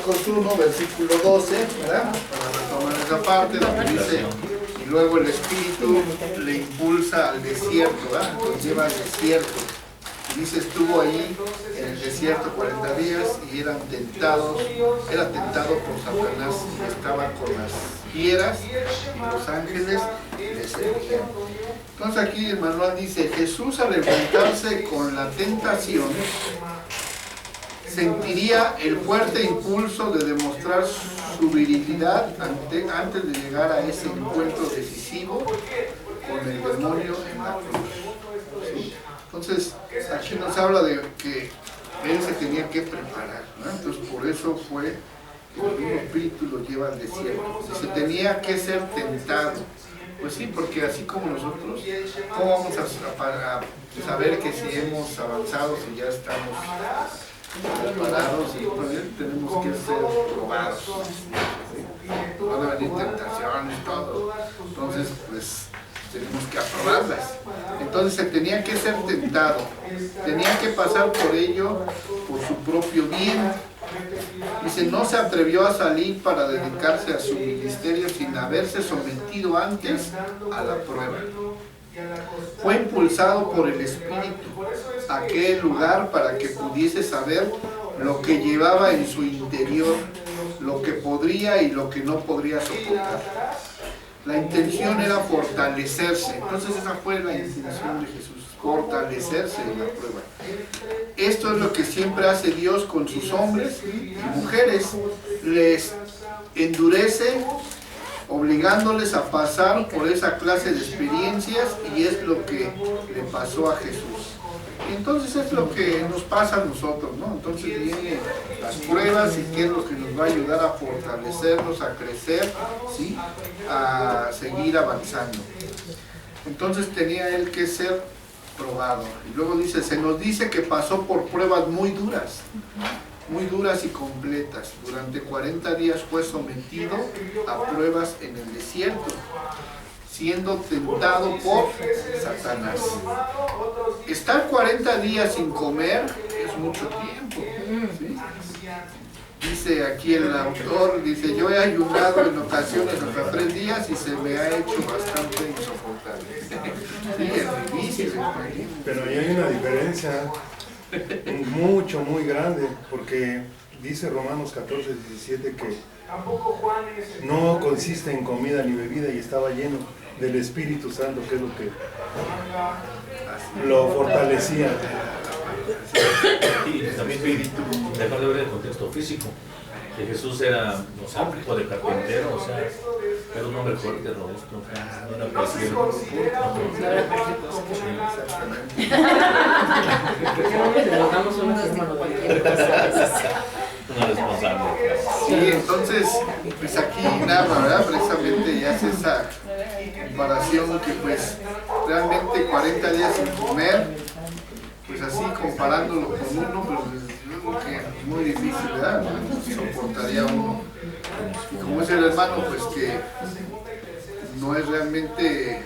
Marcos 1, versículo 12, ¿verdad? Para retomar esa parte donde dice, y luego el Espíritu le impulsa al desierto, ¿verdad? Los lleva al desierto. Y dice, estuvo ahí en el desierto 40 días y era tentado por Satanás y estaba con las fieras y los ángeles le servían. Entonces aquí el manual dice, Jesús al enfrentarse con la tentación sentiría el fuerte impulso de demostrar su virilidad antes de llegar a ese encuentro decisivo con el demonio en la cruz. ¿Sí? Entonces, aquí nos habla de que él se tenía que preparar, ¿no? Entonces, por eso fue que el mismo Espíritu lo lleva al desierto. Y se tenía que ser tentado. Pues sí, porque así como nosotros, ¿cómo vamos a saber que si hemos avanzado, si ya estamos preparados? Y pues, tenemos que ser probados. ¿Sí? Van a venir tentaciones, todo. Entonces, pues tenemos que aprobarlas. Entonces se tenía que ser tentado, tenía que pasar por ello por su propio bien. Dice, no se atrevió a salir para dedicarse a su ministerio sin haberse sometido antes a la prueba. Fue impulsado por el Espíritu a aquel lugar para que pudiese saber lo que llevaba en su interior, lo que podría y lo que no podría soportar. La intención era fortalecerse. Entonces esa fue la intención de Jesús, fortalecerse en la prueba. Esto es lo que siempre hace Dios con sus hombres y mujeres. Les endurece, obligándoles a pasar por esa clase de experiencias, y es lo que le pasó a Jesús. Y entonces es lo que nos pasa a nosotros, ¿no? Entonces vienen las pruebas y qué es lo que nos va a ayudar a fortalecernos, a crecer, ¿sí? A seguir avanzando. Entonces tenía él que ser probado. Y luego dice, se nos dice que pasó por pruebas muy duras y completas. Durante 40 días fue sometido a pruebas en el desierto, siendo tentado por Satanás. Estar 40 días sin comer es mucho tiempo, ¿sí? Dice aquí el autor, dice, yo he ayunado en ocasiones hasta 3 días y se me ha hecho bastante insoportable. Sí, es difícil. Pero ahí hay una diferencia muy grande, porque dice Romanos 14, 17 que no consiste en comida ni bebida, y estaba lleno del Espíritu Santo, que es lo que lo fortalecía. Y también dejar de ver el contexto físico, que Jesús era, o sea, tipo de carpintero, o sea, era un hombre fuerte, robusto, una presión. Una responsable. Sí, entonces, pues aquí narra, ¿verdad? Precisamente ya hace esa comparación que pues realmente 40 días sin comer, pues así comparándolo con uno, pues yo creo que es muy difícil, ¿verdad? No soportaría uno. Y como es el hermano, pues que no es realmente,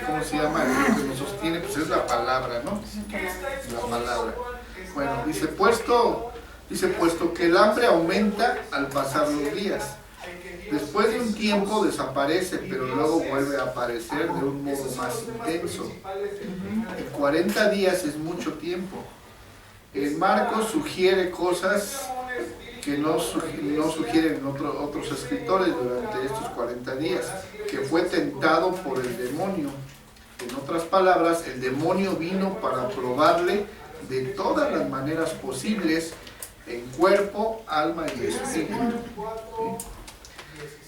¿cómo se llama? Lo que nos sostiene, pues es la palabra, ¿no? La palabra. Bueno, dice, puesto que el hambre aumenta al pasar los días. Después de un tiempo desaparece, pero luego vuelve a aparecer de un modo más intenso. Y 40 días es mucho tiempo. El Marcos sugiere cosas que no sugieren otros escritores durante estos 40 días, que fue tentado por el demonio. En otras palabras, el demonio vino para probarle de todas las maneras posibles, en cuerpo, alma y espíritu. ¿Sí?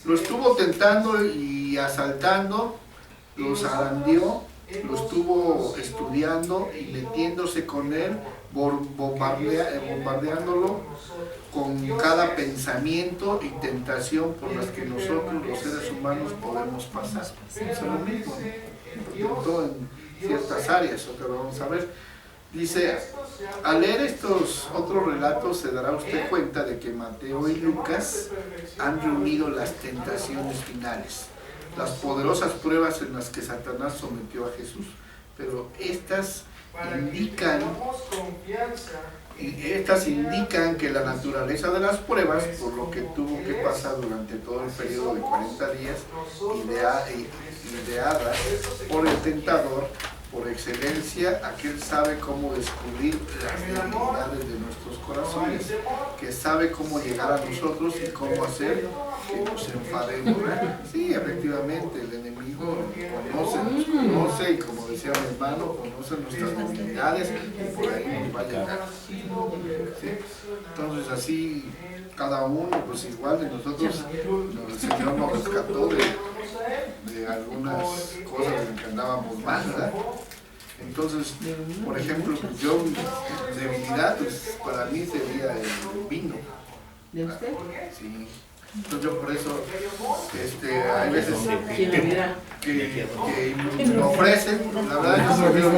Lo estuvo tentando y asaltando, lo zarandeó, lo estuvo estudiando y metiéndose con él, bombardeándolo con cada pensamiento y tentación por las que nosotros los seres humanos podemos pasar. Es lo mismo, ¿no? Todo en ciertas áreas, otra vamos a ver. Dice, al leer estos otros relatos se dará usted cuenta de que Mateo y Lucas han reunido las tentaciones finales, las poderosas pruebas en las que Satanás sometió a Jesús, pero estas indican Y estas indican que la naturaleza de las pruebas, por lo que tuvo que pasar durante todo el periodo de 40 días, ideadas por el tentador, por excelencia, aquel sabe cómo descubrir las debilidades de nuestros corazones, que sabe cómo llegar a nosotros y cómo hacer que nos enfademos. Sí, efectivamente, el enemigo nos conoce y, como decía mi hermano, conoce nuestras debilidades y por ahí nos va a llegar. ¿Sí? Entonces así, cada uno, pues igual de nosotros, el Señor nos rescató de algunas cosas en que andábamos mal, ¿verdad? Entonces, por ejemplo, yo, debilidad, pues para mí sería el vino. ¿De usted? Sí. Entonces yo por eso, hay veces que me ofrecen, la verdad yo soy bien,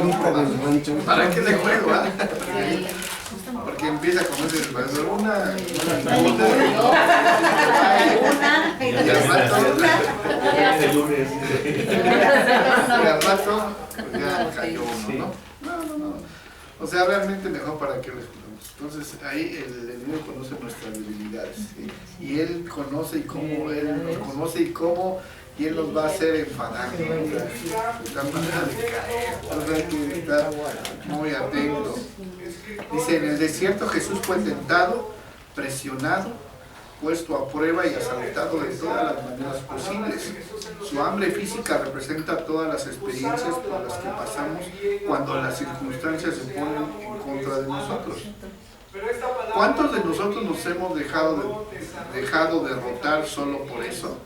¿para qué le juego? Porque empieza con ese una y al rato ya cayó uno, ¿no? O sea, realmente mejor para qué le jugamos. Entonces ahí el enemigo conoce nuestras debilidades, ¿sí? Y él conoce y cómo, él nos conoce y él nos va a hacer enfadar, ¿no? La manera de caer. Entonces hay que estar muy atento. Dice, en el desierto Jesús fue tentado, presionado, puesto a prueba y asaltado de todas las maneras posibles. Su hambre física representa todas las experiencias por las que pasamos cuando las circunstancias se ponen en contra de nosotros. ¿Cuántos de nosotros nos hemos dejado derrotar solo por eso?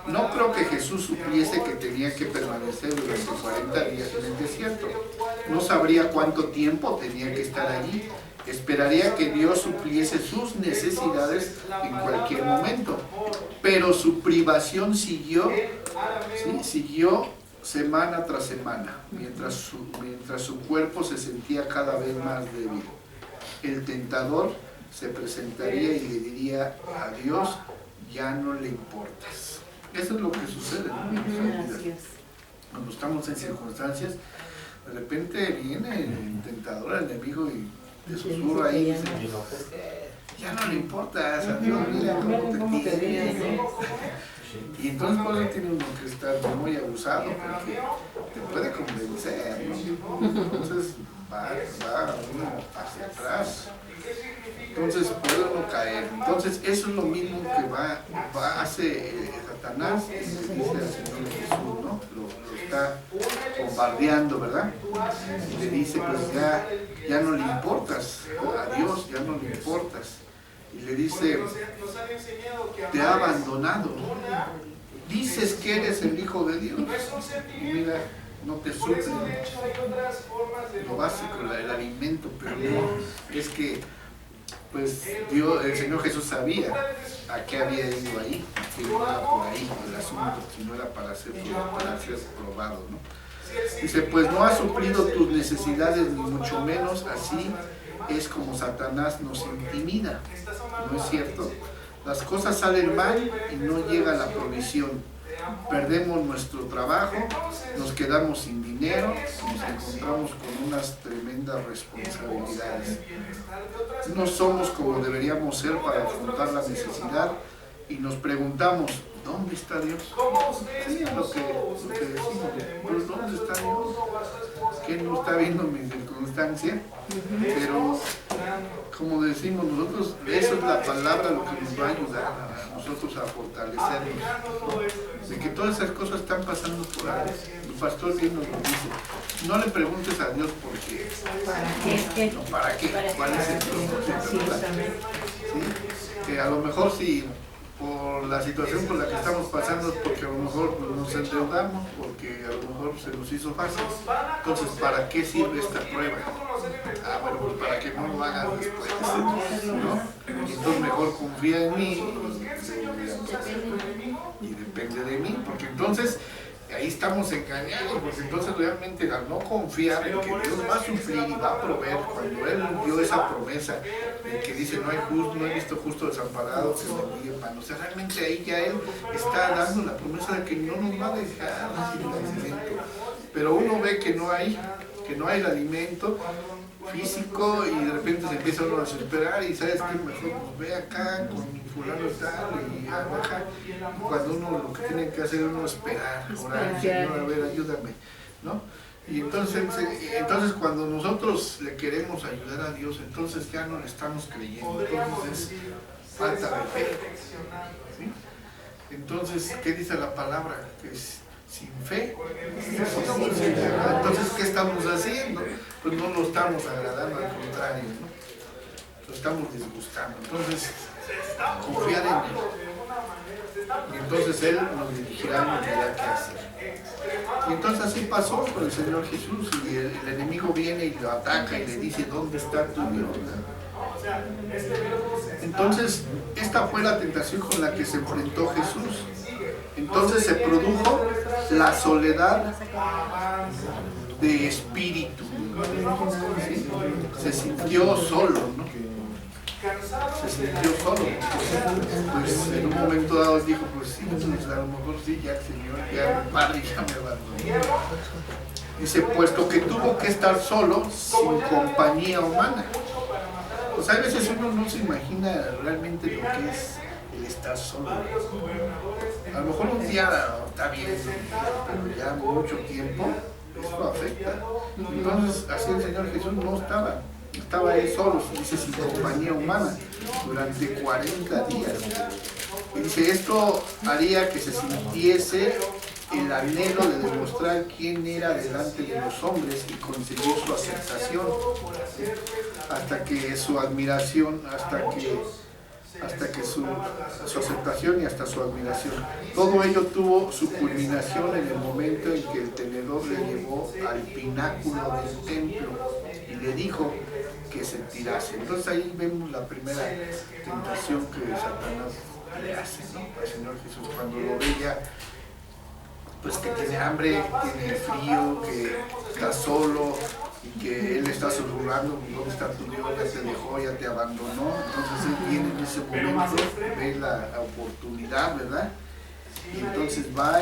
No creo que Jesús supiese que tenía que permanecer durante 40 días en el desierto. No sabría cuánto tiempo tenía que estar allí. Esperaría que Dios supliese sus necesidades en cualquier momento. Pero su privación siguió semana tras semana, mientras su cuerpo se sentía cada vez más débil. El tentador se presentaría y le diría a Dios, ya no le importas. Eso es lo que sucede en nuestra vida. Cuando estamos en circunstancias, de repente viene el tentador, el enemigo, y te susurra ahí y dice, ya no le importas a Dios, mira cómo te tiene, ¿no? Y entonces por eso tiene uno que estar muy abusado, porque te puede convencer, ¿no? Entonces va uno hacia atrás. Entonces puede uno caer. Entonces eso es lo mismo que hace Satanás, y le dice al Señor Jesús, ¿no? Lo está bombardeando, ¿verdad? Y le dice, pues ya no le importas a Dios, ya no le importas. Y le dice, te ha abandonado. Dices que eres el Hijo de Dios. Y mira, no te suple lo básico, el alimento, pero no, es que pues el Señor Jesús sabía a qué había ido ahí, que no era por ahí el asunto, sino era para ser probado, ¿no? Dice, pues no ha suplido tus necesidades, ni mucho menos así es como Satanás nos intimida, ¿no es cierto? Las cosas salen mal y no llega la provisión. Perdemos nuestro trabajo, nos quedamos sin dinero, nos encontramos con unas tremendas responsabilidades. No somos como deberíamos ser para afrontar la necesidad y nos preguntamos, ¿dónde está Dios? Sí, es lo que decimos, pues ¿dónde está Dios? ¿Quién no está viendo mi circunstancia? Pero como decimos nosotros, eso es la palabra lo que nos va a ayudar a nosotros a fortalecernos, de que todas esas cosas están pasando por ahí. El pastor bien nos lo dice, no le preguntes a Dios por qué, no, ¿para qué? ¿Cuál es el propósito? ¿Sí? Que a lo mejor si por la situación por la que estamos pasando, porque a lo mejor nos endeudamos, porque a lo mejor se nos hizo fácil. Entonces, ¿para qué sirve esta prueba? Bueno, pues para que no lo hagas después, ¿no? Entonces mejor confía en mí y depende de mí, porque entonces ahí estamos engañados, porque entonces realmente al no confiar en que Dios va a suplir y va a proveer, cuando Él dio esa promesa de que dice no he visto justo desamparado que me envíe pan, o sea, realmente ahí ya Él está dando la promesa de que no nos va a dejar sin el alimento, pero uno ve que no hay el alimento, físico, y de repente se empieza uno a desesperar y sabes que mejor pues, ve acá con fulano tal y baja. Cuando uno lo que tiene que hacer es uno esperar, orar, Señor, a ver, ayúdame, ¿no? Y entonces cuando nosotros le queremos ayudar a Dios, entonces ya no le estamos creyendo, entonces es falta de fe, ¿sí? Entonces, ¿qué dice la palabra? Que es sin fe. Entonces, ¿qué estamos haciendo? Pues no lo estamos agradando, al contrario, ¿no? Lo estamos disgustando. Entonces, confiar en Él. Y entonces Él nos dirigirá, nos dirá qué hacer. Y entonces así pasó con el Señor Jesús, y el enemigo viene y lo ataca y le dice, ¿dónde está tu Dios? Entonces, esta fue la tentación con la que se enfrentó Jesús. Entonces se produjo la soledad de espíritu, ¿sí? Se sintió solo, ¿no? Se sintió solo. Pues en un momento dado dijo, pues sí, pues a lo mejor sí, ya el Señor, ya mi Padre ya me abandonó. Dice, puesto que tuvo que estar solo, sin compañía humana. Pues a veces uno no se imagina realmente lo que es el estar solo. A lo mejor un día está bien, pero ya mucho tiempo, eso afecta. Entonces, así el Señor Jesús no estaba él solo, dice, sin compañía humana, durante 40 días. Y dice, esto haría que se sintiese el anhelo de demostrar quién era delante de los hombres y conseguir su aceptación, hasta que su admiración, hasta que su aceptación y hasta su admiración. Todo ello tuvo su culminación en el momento en que el tenedor le llevó al pináculo del templo y le dijo que se tirase. Entonces ahí vemos la primera tentación que Satanás le hace, ¿no?, al Señor Jesús, cuando lo ve ya, pues que tiene hambre, que tiene frío, que está solo y que él está susurrando, ¿dónde está tu Dios? Ya te dejó, ya te abandonó. Entonces él viene en ese momento, ve la oportunidad, ¿verdad? Y entonces va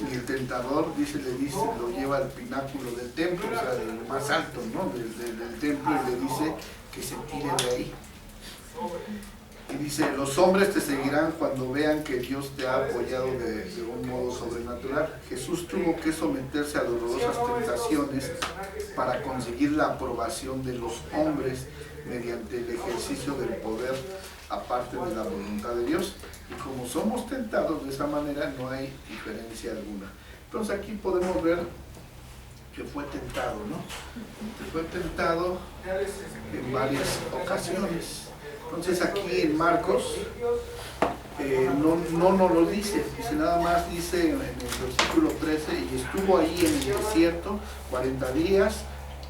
y el tentador le dice, lo lleva al pináculo del templo, o sea, del más alto, ¿no?, del templo, y le dice que se tire de ahí. Y dice, los hombres te seguirán cuando vean que Dios te ha apoyado de un modo sobrenatural. Jesús tuvo que someterse a dolorosas tentaciones para conseguir la aprobación de los hombres mediante el ejercicio del poder aparte de la voluntad de Dios. Y como somos tentados de esa manera, no hay diferencia alguna. Entonces aquí podemos ver que fue tentado, ¿no? Que fue tentado en varias ocasiones. Entonces aquí en Marcos no nos lo dice nada más dice en el versículo 13, y estuvo ahí en el desierto 40 días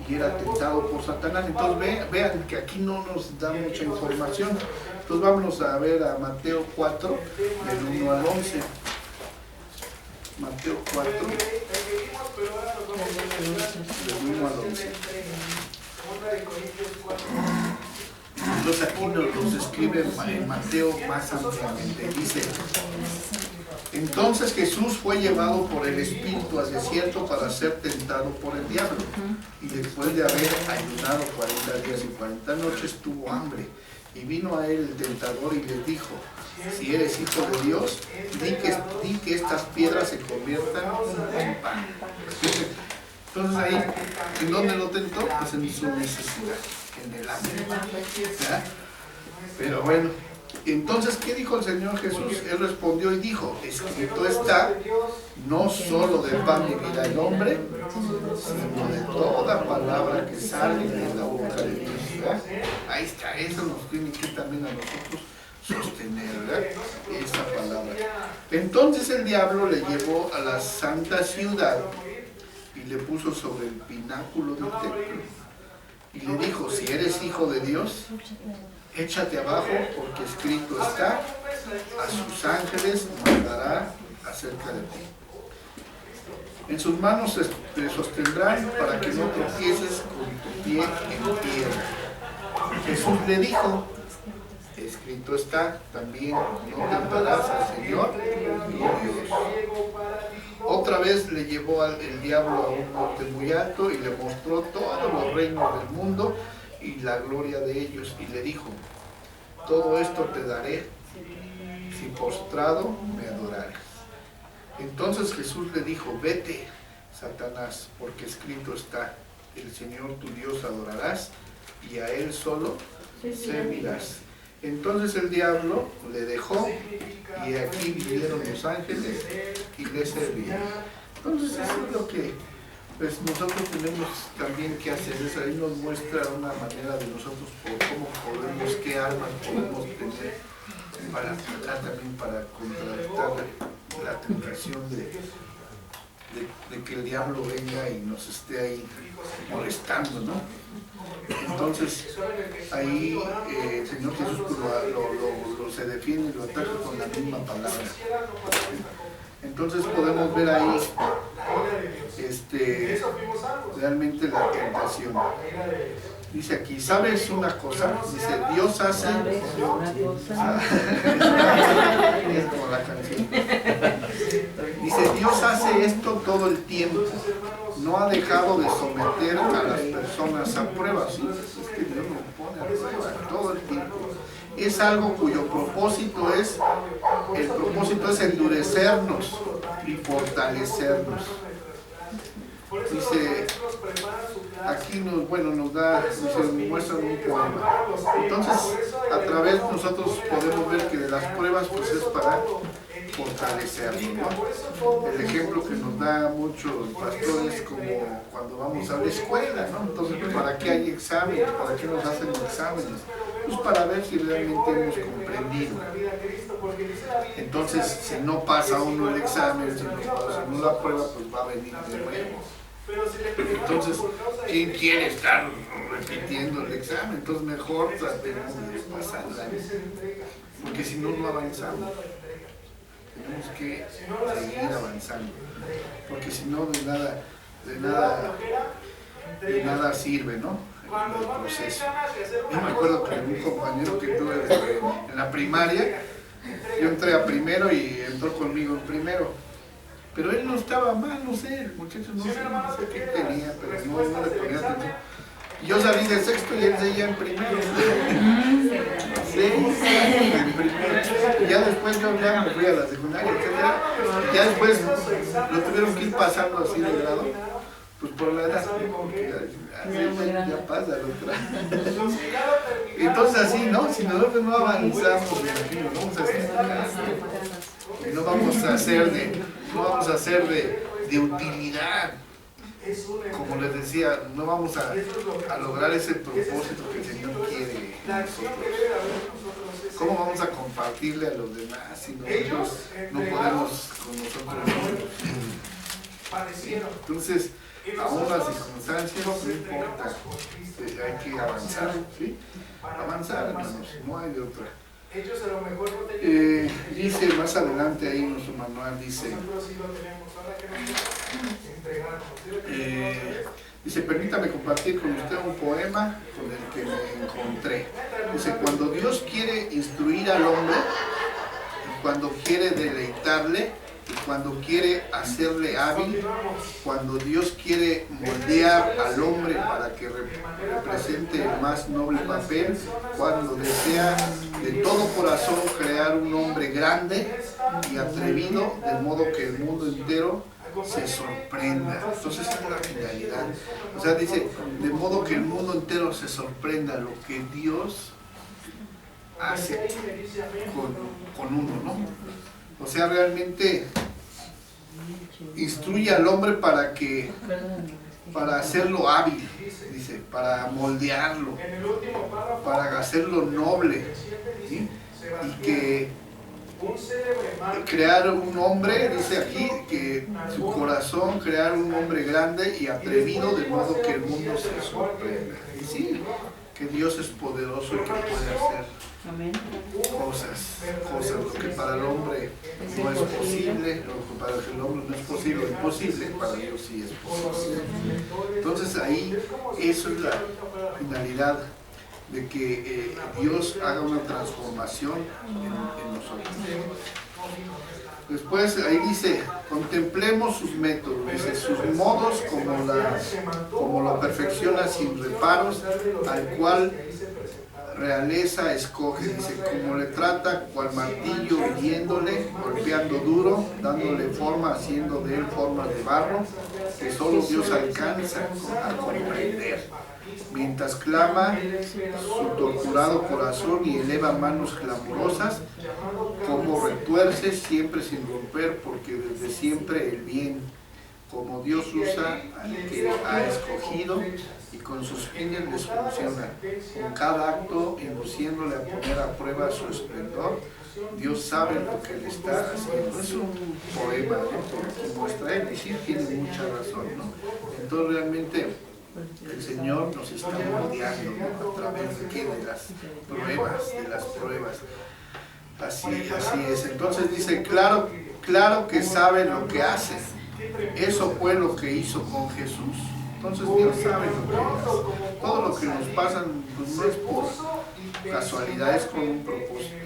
y era tentado por Satanás. Entonces vean que aquí no nos da mucha información. Entonces vámonos a ver a Mateo 4, del 1 al 11. Mateo 4, del 1 al 11. Entonces aquí nos escribe en Mateo más ampliamente. Dice, entonces Jesús fue llevado por el Espíritu al desierto para ser tentado por el diablo. Y después de haber ayunado 40 días y 40 noches, tuvo hambre. Y vino a él el tentador y le dijo, si eres hijo de Dios, di que estas piedras se conviertan en pan. Entonces ahí, ¿en dónde lo tentó? Pues en su necesidad, en el hambre. ¿Ya? Pero bueno, entonces, ¿qué dijo el Señor Jesús? Él respondió y dijo, escrito está, no solo de pan vivirá el hombre, sino de toda palabra que sale de la boca de Dios. ¿Verdad? Ahí está, eso nos tiene que también a nosotros sostener, ¿verdad?, esa palabra. Entonces el diablo le llevó a la santa ciudad y le puso sobre el pináculo del templo y le dijo, si eres hijo de Dios, échate abajo, porque escrito está, a sus ángeles mandará acerca de ti. En sus manos te sostendrán para que no tropieces con tu pie en piedra. Jesús le dijo, escrito está también, no tentarás al Señor tu Dios. Otra vez le llevó el diablo a un monte muy alto y le mostró todos los reinos del mundo y la gloria de ellos, y le dijo: todo esto te daré si postrado me adorares. Entonces Jesús le dijo: vete, Satanás, porque escrito está: el Señor tu Dios adorarás y a Él solo servirás. Entonces el diablo le dejó, y aquí vinieron los ángeles y le servían. Entonces eso es lo que pues nosotros tenemos también que hacer. Es ahí nos muestra una manera de nosotros cómo podemos, qué armas podemos tener para tratar también, para contrarrestar la tentación de que el diablo venga y nos esté ahí molestando, ¿no? Entonces ahí el Señor Jesús se defiende y lo ataca con la misma palabra. Entonces podemos ver ahí realmente la tentación. Dice aquí: ¿sabes una cosa? Dice: Dios hace... Es como la canción. Dice: Dios hace esto todo el tiempo. No ha dejado de someter a las personas a pruebas. ¿Sí? Es que Dios nos pone a prueba todo el tiempo. Es algo cuyo propósito es endurecernos y fortalecernos. Dice, aquí nos muestran un poema. Entonces, a través nosotros podemos ver que de las pruebas pues es para fortalecernos, ¿no? El ejemplo que nos da muchos pastores, como cuando vamos a la escuela, ¿no? Entonces, ¿para qué hay exámenes? ¿Para qué nos hacen los exámenes? Pues para ver si realmente hemos comprendido. Entonces, si no pasa uno el examen, si no la prueba, pues va a venir de nuevo. Entonces, ¿quién quiere estar repitiendo el examen? Entonces, mejor tratemos de pasarla, porque si no, no avanzamos. Tenemos que seguir avanzando, porque si no, de nada sirve, ¿no? El proceso. Yo me acuerdo que un compañero que tuve en la primaria, yo entré a primero y entró conmigo en primero, pero él no estaba mal, no sé, el muchacho no sé qué tenía, pero no le ponía atención. Yo salí de sexto y él seguía en primero. Sí, en primero. Ya después yo ya me fui a la secundaria, etcétera. Ya después lo tuvieron que ir pasando así de grado, pues por la edad, porque ya pasa la otra. Entonces así, ¿no? Si nosotros no avanzamos, imagino, vamos a hacer y no vamos a hacer de utilidad. Como les decía, no vamos a lograr ese propósito que el Señor quiere de nosotros. ¿Cómo vamos a compartirle a los demás si nosotros no podemos con nosotros mismos? Entonces, aún las circunstancias no importa, hay que avanzar, ¿sí? Avanzar, hermanos, no hay de otra. Dice más adelante ahí en nuestro manual, dice, permítame compartir con usted un poema con el que me encontré. Dice: cuando Dios quiere instruir al hombre, y cuando quiere deleitarle, y cuando quiere hacerle hábil, cuando Dios quiere moldear al hombre para que represente el más noble papel, cuando desea de todo corazón crear un hombre grande y atrevido, de modo que el mundo entero se sorprenda. Entonces es la finalidad. O sea, dice, de modo que el mundo entero se sorprenda lo que Dios hace con uno, ¿no? O sea, realmente instruye al hombre para hacerlo hábil, dice, para moldearlo, para hacerlo noble, ¿sí? Y que crear un hombre, dice aquí, que su corazón, crear un hombre grande y atrevido, de modo que el mundo se sorprenda. Y sí, que Dios es poderoso y que puede hacer cosas, lo que para el hombre no es posible, lo que para el hombre no es posible, lo imposible, para Dios sí es posible. Entonces ahí, eso es la finalidad. de que Dios haga una transformación en nosotros. Después ahí dice, contemplemos sus métodos, dice, sus modos como lo perfecciona sin reparos, al cual realeza escoge, dice, como le trata cual martillo hiriéndole, golpeando duro, dándole forma, haciendo de él forma de barro, que solo Dios alcanza a comprender. Mientras clama su torturado corazón y eleva manos clamorosas, como retuerce siempre sin romper, porque desde siempre el bien, como Dios usa al que ha escogido y con sus fines les funciona, con cada acto induciéndole a poner a prueba su esplendor. Dios sabe lo que le está haciendo. Es un poema, ¿no? Que muestra él, y sí tiene mucha razón, ¿no? Entonces realmente el Señor nos está moldeando, ¿no? A través de, ¿qué? De las pruebas. Así es. Entonces dice, claro que sabe lo que hace. Eso fue lo que hizo con Jesús. Entonces Dios sabe lo que hace. Todo lo que nos pasa pues, no es por casualidad, es con un propósito.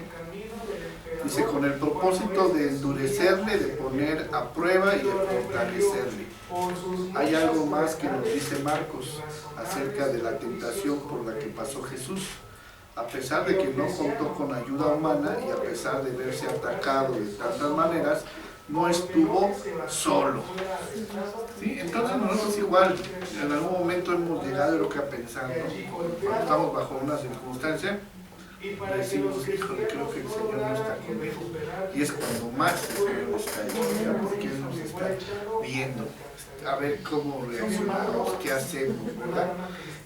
Dice, con el propósito de endurecerle, de poner a prueba y de fortalecerle. Hay algo más que nos dice Marcos acerca de la tentación por la que pasó Jesús. A pesar de que no contó con ayuda humana y a pesar de verse atacado de tantas maneras, no estuvo solo. ¿Sí? Entonces nosotros igual, en algún momento hemos llegado, creo que a pensar, ¿no? Cuando estamos bajo una circunstancia, decimos, híjole, creo que el Señor no está conmigo. Y es cuando más el Señor está ahí, porque Él nos está viendo, a ver cómo reaccionamos, qué hacemos, ¿verdad?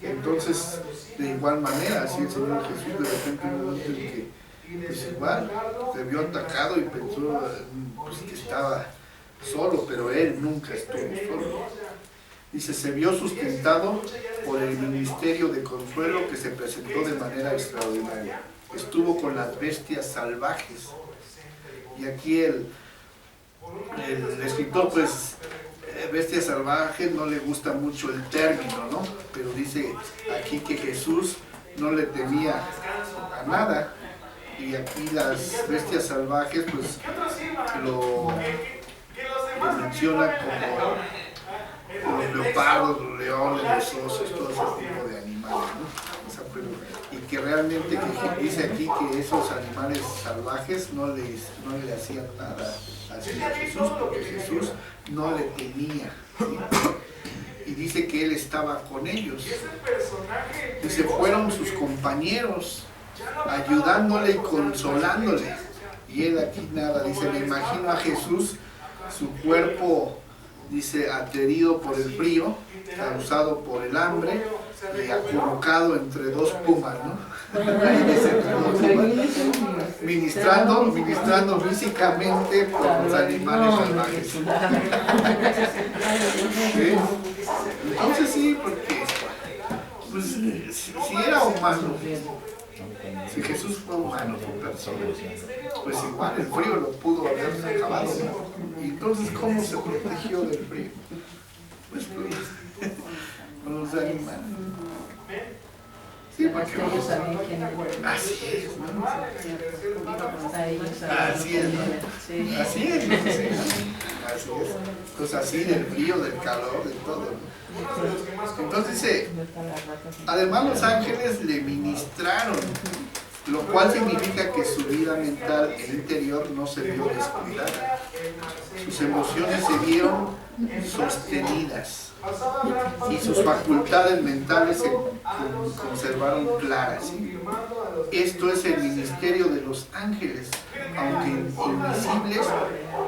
Entonces, de igual manera, así el Señor Jesús de repente un momento en que, pues igual, se vio atacado y pensó pues, que estaba solo, pero Él nunca estuvo solo. Dice, se vio sustentado por el ministerio de consuelo que se presentó de manera extraordinaria. Estuvo con las bestias salvajes. Y aquí el escritor, pues, bestias salvajes, no le gusta mucho el término, ¿no? Pero dice aquí que Jesús no le temía a nada. Y aquí las bestias salvajes, pues, lo menciona como los leopardos, los leones, los osos, todo ese tipo de animales, ¿no? Y que realmente que dice aquí que esos animales salvajes no le hacían nada así a Jesús, porque Jesús no le temía, ¿sí? Y dice que Él estaba con ellos. Dice, fueron sus compañeros, ayudándole y consolándole. Y Él aquí nada, dice, me imagino a Jesús, su cuerpo, dice, aterido por el frío, causado por el hambre y acurrucado entre dos pumas, ¿no? Ahí dice, entre dos pumas, ministrando físicamente por los animales salvajes. ¿Sí? Entonces sí, porque pues, si era humano, si Jesús fue humano, fue persona, pues igual el frío lo pudo haber acabado, ¿no? Y entonces, ¿cómo se protegió del frío? Pues con los animales. Sí, porque ellos sabían quién era. así es, ¿no? Así es, ¿no? Así es, ¿no? Sí, así es. Pues así del frío, del calor, de todo, ¿no? Entonces dice, además los ángeles le ministraron, lo cual significa que su vida mental e interior no se vio descuidada. Sus emociones se vieron sostenidas y sus facultades mentales se conservaron claras. ¿Sí? Esto es el ministerio de los ángeles, aunque invisibles,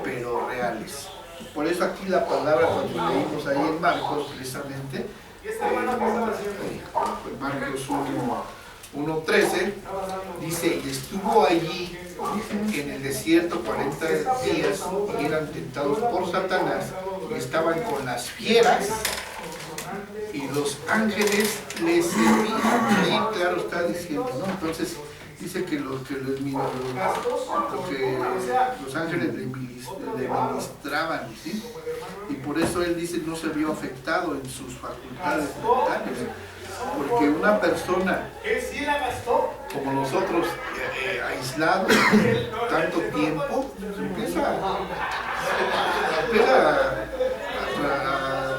pero reales. Por eso aquí la palabra, cuando leímos ahí en Marcos, precisamente, Marcos 1:13, dice, y estuvo allí en el desierto 40 días y eran tentados por Satanás y estaban con las fieras y los ángeles les servían. Ahí claro está diciendo, ¿no? Entonces dice que los ángeles le ministraban, ¿sí? Y por eso él dice no se vio afectado en sus facultades mentales. Porque una persona como nosotros, aislados tanto tiempo, empieza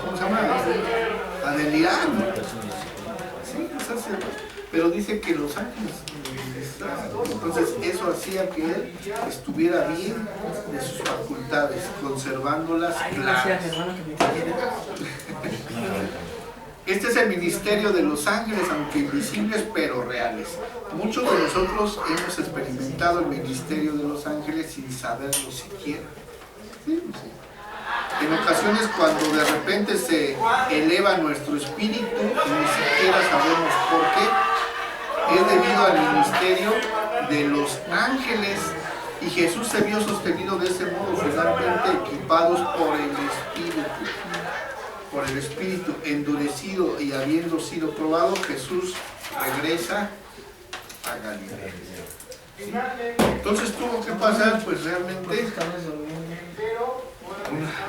¿cómo se llama? A delirar, ¿no? Sí, es así. Pero dice que los ángeles, entonces eso hacía que él estuviera bien de sus facultades, conservándolas claras. Este es el ministerio de los ángeles, aunque invisibles pero reales. Muchos de nosotros hemos experimentado el ministerio de los ángeles sin saberlo siquiera. Sí, sí. En ocasiones cuando de repente se eleva nuestro espíritu y ni siquiera sabemos por qué, es debido al ministerio de los ángeles, y Jesús se vio sostenido de ese modo, finalmente equipados por el Espíritu, endurecido y habiendo sido probado, Jesús regresa a Galilea. Entonces tuvo que pasar pues realmente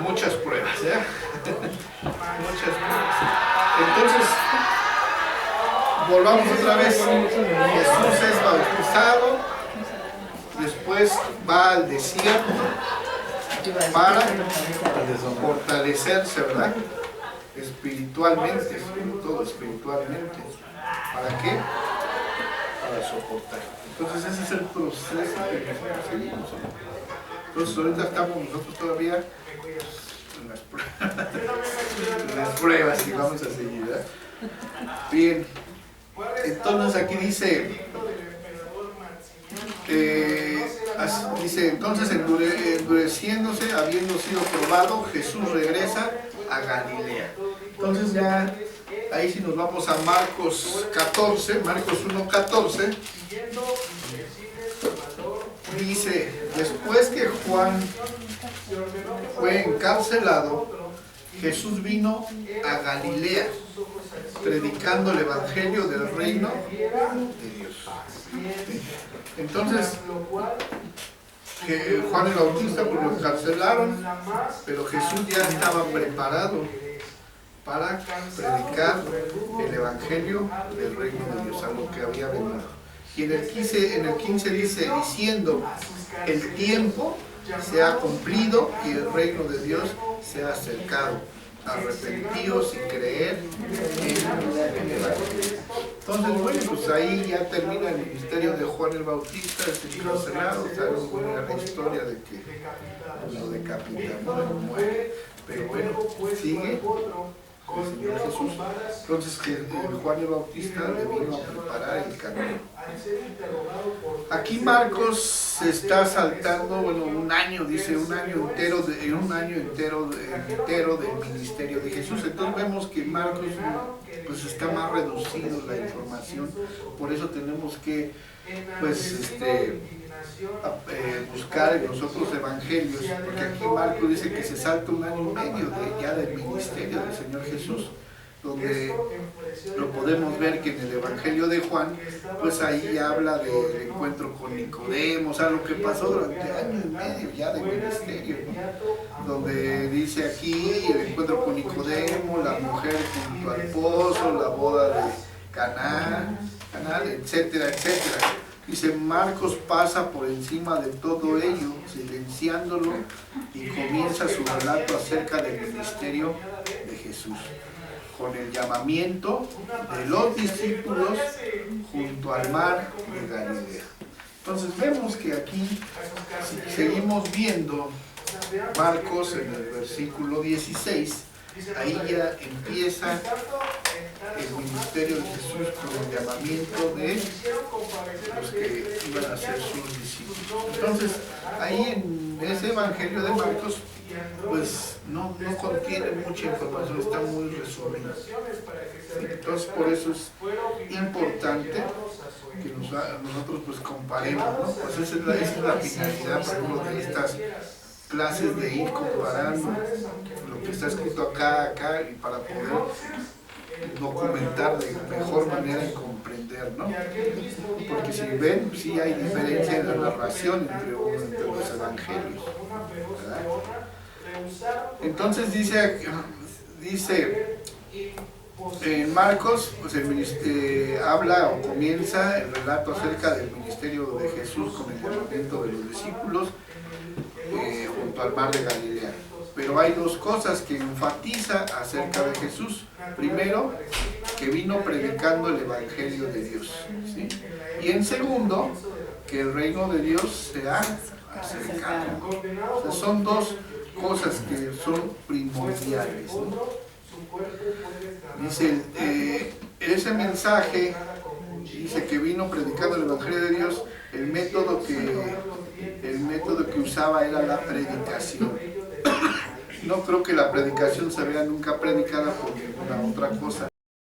muchas pruebas, muchas pruebas. Entonces, volvamos otra vez. Jesús es bautizado, después va al desierto para fortalecerse, ¿verdad? Espiritualmente, sobre todo espiritualmente. ¿Para qué? Para soportar. Entonces ese es el proceso que nosotros seguimos. Entonces ahorita estamos nosotros todavía en las pruebas y vamos a seguir, ¿verdad? Bien, entonces aquí dice, entonces endureciéndose, habiendo sido probado, Jesús regresa a Galilea. Entonces ya ahí si nos vamos a Marcos 14, Marcos 1:14, dice, después que Juan fue encarcelado, Jesús vino a Galilea, predicando el evangelio del reino de Dios. Entonces, que Juan el Bautista pues lo encarcelaron, pero Jesús ya estaba preparado para predicar el evangelio del reino de Dios, a lo que había venido. Y en el 15 dice, diciendo, el tiempo se ha cumplido y el reino de Dios se ha acercado. Arrepentíos y creer en el evangelio. Entonces, bueno, pues ahí ya termina el ministerio de Juan el Bautista, es encarcelado. Sabemos muy bien la historia de que lo decapitaron, muere, pero bueno, sigue el Señor Jesús. Entonces Juan el Bautista le vino a preparar el camino. Aquí Marcos se está saltando, bueno, un año, dice, un año entero del ministerio de Jesús. Entonces vemos que Marcos pues está más reducido la información, por eso tenemos que pues buscar en los otros evangelios, porque aquí Marcos dice que se salta un año y medio ya del ministerio del Señor Jesús, donde lo podemos ver que en el evangelio de Juan, pues ahí habla del encuentro con Nicodemo, o sea, lo que pasó durante año y medio ya del ministerio, ¿no? Donde dice aquí el encuentro con Nicodemo, la mujer junto al pozo, la boda de Caná, etcétera, etcétera. Dice, Marcos pasa por encima de todo ello, silenciándolo, y comienza su relato acerca del ministerio de Jesús, con el llamamiento de los discípulos junto al mar de Galilea. Entonces vemos que aquí, si seguimos viendo Marcos en el versículo 16, ahí ya empieza el ministerio de Jesús con el llamamiento de los que iban a ser sus discípulos. Entonces, ahí en ese evangelio de Marcos, pues no contiene mucha información, está muy resumido. Entonces, por eso es importante que nosotros pues comparemos, ¿no? Pues esa es la finalidad, por ejemplo, de estas clases, de ir comparando lo que está escrito acá, y para poder documentar de mejor manera y comprender, ¿no? Porque si ven, sí hay diferencia en la narración entre los evangelios, ¿verdad? Entonces dice En Marcos, pues habla o comienza el relato acerca del ministerio de Jesús con el llamamiento de los discípulos junto al mar de Galilea. Pero hay dos cosas que enfatiza acerca de Jesús. Primero, que vino predicando el Evangelio de Dios, ¿sí? Y en segundo, que el reino de Dios se ha acercado. O sea, son dos cosas que son primordiales, ¿no? Dice, ese mensaje dice que vino predicando el Evangelio de Dios. El método que usaba era la predicación. No creo que la predicación se vea nunca predicada por ninguna otra cosa